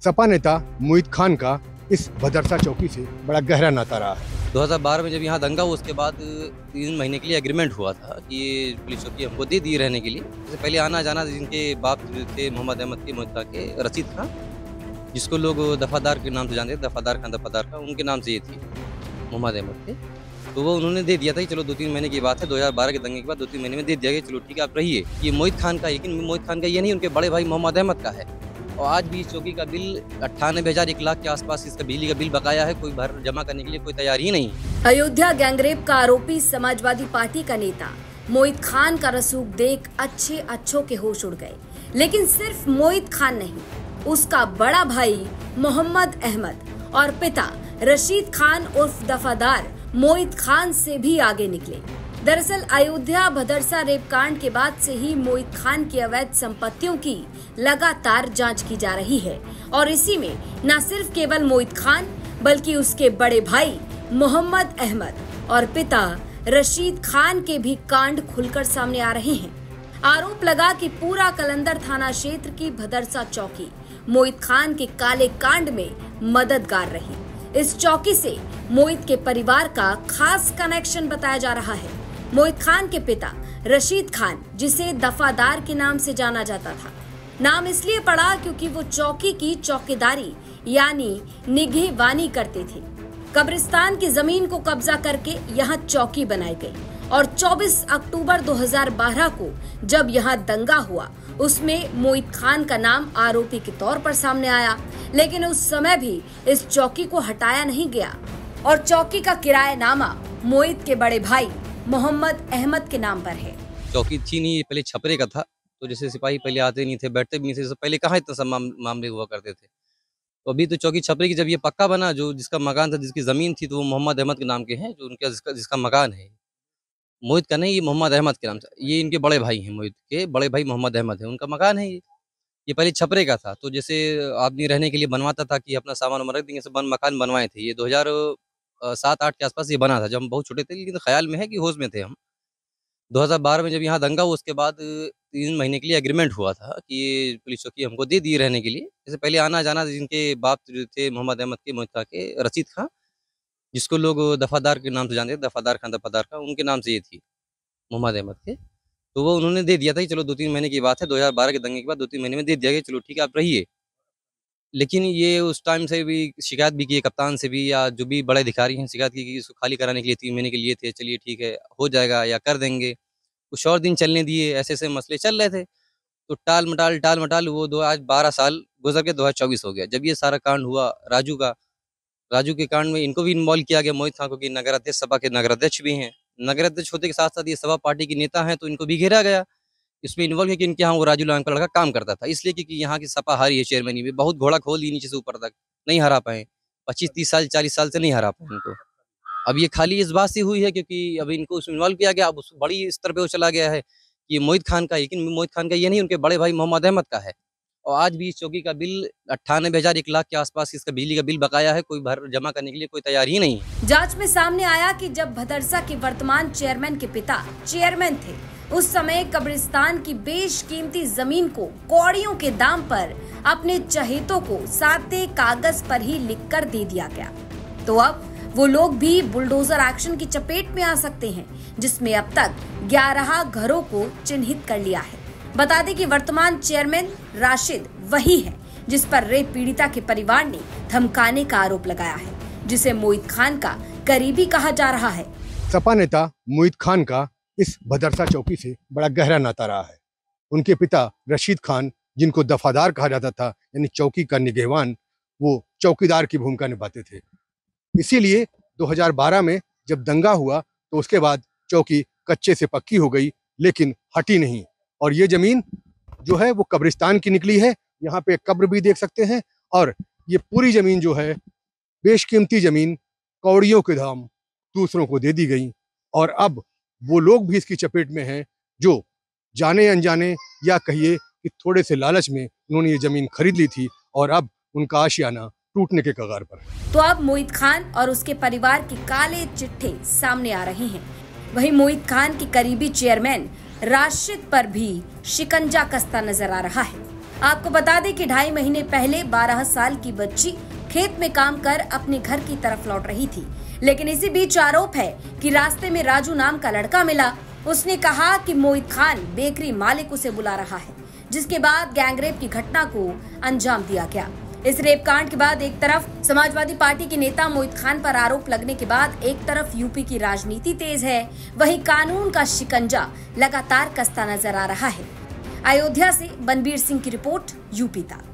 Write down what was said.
सपा नेता मोहित खान का इस भदरसा चौकी से बड़ा गहरा नाता रहा है। 2012 में जब यहाँ दंगा हुआ उसके बाद 3 महीने के लिए एग्रीमेंट हुआ था कि ये पुलिस चौकी हमको दे दी रहने के लिए। इससे पहले आना जाना जिनके बाप थे मोहम्मद अहमद के मोहित के रशीद खान, जिसको लोग दफादार के नाम से जानते थे, दफादार खान उनके नाम से ये थी मोहम्मद अहमद के। तो वो उन्होंने दे दिया था कि चलो 2-3 महीने की बात है, 2012 के दंगे के बाद 2-3 महीने में दे दिया गया, चलो ठीक है आप रहिए। ये मोहित खान का, लेकिन मोहित खान का ये नहीं, उनके बड़े भाई मोहम्मद अहमद का है। और आज भी इस चौकी का बिल 98,000 1 लाख के आसपास इसका बिजली का बिल बकाया है, कोई भर जमा करने के लिए कोई तैयार ही नहीं। अयोध्या गैंगरेप का आरोपी समाजवादी पार्टी का नेता मोहित खान का रसूख देख अच्छों के होश उड़ गए। लेकिन सिर्फ मोहित खान नहीं, उसका बड़ा भाई मोहम्मद अहमद और पिता रशीद खान उर्फ दफादार मोहित खान से भी आगे निकले। दरअसल अयोध्या भदरसा रेप कांड के बाद से ही मोहित खान की अवैध संपत्तियों की लगातार जांच की जा रही है और इसी में न सिर्फ केवल मोहित खान बल्कि उसके बड़े भाई मोहम्मद अहमद और पिता रशीद खान के भी कांड खुलकर सामने आ रहे हैं। आरोप लगा कि पूरा कलंदर थाना क्षेत्र की भदरसा चौकी मोहित खान के काले कांड में मददगार रही। इस चौकी से मोहित के परिवार का खास कनेक्शन बताया जा रहा है। मोहित खान के पिता रशीद खान, जिसे दफादार के नाम से जाना जाता था, नाम इसलिए पड़ा क्योंकि वो चौकी की चौकीदारी यानी निगहबानी करते थे। कब्रिस्तान की जमीन को कब्जा करके यहाँ चौकी बनाई गई और 24 अक्टूबर 2012 को जब यहाँ दंगा हुआ उसमें मोहित खान का नाम आरोपी के तौर पर सामने आया। लेकिन उस समय भी इस चौकी को हटाया नहीं गया और चौकी का किराएनामा मोहित के बड़े भाई मोहम्मद अहमद के नाम पर है। चौकी थी नहीं, पहले छपरे का था, तो जैसे सिपाही पहले आते नहीं थे, बैठते भी नहीं थे, पहले कहाँ इतना सब मामले हुआ करते थे। तो अभी तो चौकी छपरे की जब ये पक्का बना, जो जिसका मकान था, जिसकी जमीन थी, तो वो मोहम्मद अहमद के नाम के हैं, जो उनका जिसका मकान है। मोहित का नहीं, ये मोहम्मद अहमद के नाम से, ये इनके बड़े भाई हैं, मोहित के बड़े भाई मोहम्मद अहमद है, उनका मकान है ये पहले छपरे का था। तो जैसे आदमी रहने के लिए बनवाता था कि अपना सामान रख देंगे, सब मकान बनवाए थे। ये 2007-8 के आसपास ये बना था, जब हम बहुत छोटे थे, लेकिन ख्याल में है कि होश में थे हम। 2012 में जब यहाँ दंगा हुआ उसके बाद 3 महीने के लिए एग्रीमेंट हुआ था कि ये पुलिस चौकी हमको दे दी रहने के लिए। इससे पहले आना जाना जिनके बाप थे मोहम्मद अहमद के मोहित के रशीद खान, जिसको लोग दफादार के नाम से जानते थे, दफादार खान उनके नाम से ये थी मोहम्मद अहमद के। तो वो उन्होंने दे दिया था कि चलो 2-3 महीने की बात है, 2012 के दंगे के बाद 2-3 महीने में दे दिया गया, चलो ठीक है आप रहिए। लेकिन ये उस टाइम से भी शिकायत भी की कप्तान से भी, या जो भी बड़े अधिकारी हैं, शिकायत की कि इसको खाली कराने के लिए 3 महीने के लिए थे, चलिए ठीक है हो जाएगा या कर देंगे। कुछ और दिन चलने दिए, ऐसे मसले चल रहे थे। तो टाल मटाल वो आज 12 साल गुजर के 2024 हो गया। जब ये सारा कांड हुआ राजू के कांड में इनको भी इन्वॉल्व किया गया, मोहित खान को, कि नगर अध्यक्ष, सपा के नगर अध्यक्ष भी हैं। नगर अध्यक्ष होते के साथ साथ ये सपा पार्टी के नेता हैं, तो इनको भी घेरा गया। इसमें इन्वॉल्व है कि इनके यहाँ वो राजू लाल का लड़का काम करता था, इसलिए क्योंकि यहाँ की सपा हारी है चेयरमैनी में, बहुत घोड़ा खोल दी नीचे से ऊपर तक, नहीं हरा पाए। 25-30 साल 40 साल से नहीं हरा पाए इनको। अब ये खाली इस बात से हुई है क्योंकि अब इनको उसमें इन्वॉल्व किया गया। अब उस बड़ी स्तर पे वो चला गया है कि मोहित खान का, लेकिन मोहित खान का ये नहीं, उनके बड़े भाई मोहम्मद अहमद का है। और आज भी इस चौकी का बिल 98,000 1 लाख के आसपास इसका बिजली का बिल बकाया है, कोई भर जमा करने के लिए कोई तैयार ही नहीं। जांच में सामने आया कि जब भदरसा के वर्तमान चेयरमैन के पिता चेयरमैन थे, उस समय कब्रिस्तान की बेशकीमती जमीन को कौड़ियों के दाम पर अपने चहेतों को सादे कागज पर ही लिखकर दे दिया गया। तो अब वो लोग भी बुलडोजर एक्शन की चपेट में आ सकते हैं, जिसमें अब तक 11 घरों को चिन्हित कर लिया है। बता दें कि वर्तमान चेयरमैन राशिद वही है जिस पर रेप पीड़िता के परिवार ने धमकाने का आरोप लगाया है, जिसे मोहित खान का करीबी कहा जा रहा है। सपा नेता मोहित खान का इस भदरसा चौकी से बड़ा गहरा नाता रहा है। उनके पिता रशीद खान, जिनको दफादार कहा जाता था, यानी चौकी का निगहबान, वो चौकीदार की भूमिका निभाते थे। इसीलिए 2012 में जब दंगा हुआ तो उसके बाद चौकी कच्चे से पक्की हो गई, लेकिन हटी नहीं। और ये जमीन जो है वो कब्रिस्तान की निकली है। यहाँ पे कब्र भी देख सकते हैं। और ये पूरी जमीन जो है, बेशकीमती जमीन, कौड़ियों के दाम दूसरों को दे दी गई। और अब वो लोग भी इसकी चपेट में हैं जो जाने अनजाने या कहिए कि थोड़े से लालच में उन्होंने ये जमीन खरीद ली थी और अब उनका आशियाना टूटने के कगार पर है। तो अब मोहित खान और उसके परिवार के काले चिट्ठे सामने आ रहे हैं। वहीं मोहित खान के करीबी चेयरमैन राशिद पर भी शिकंजा कसता नजर आ रहा है। आपको बता दें कि 2.5 महीने पहले 12 साल की बच्ची खेत में काम कर अपने घर की तरफ लौट रही थी, लेकिन इसी बीच आरोप है कि रास्ते में राजू नाम का लड़का मिला। उसने कहा कि मोहित खान बेकरी मालिक उसे बुला रहा है, जिसके बाद गैंगरेप की घटना को अंजाम दिया गया। इस रेप कांड के बाद एक तरफ समाजवादी पार्टी के नेता मोहित खान पर आरोप लगने के बाद एक तरफ यूपी की राजनीति तेज है, वहीं कानून का शिकंजा लगातार कसता नजर आ रहा है। अयोध्या से बनबीर सिंह की रिपोर्ट, यूपी तक।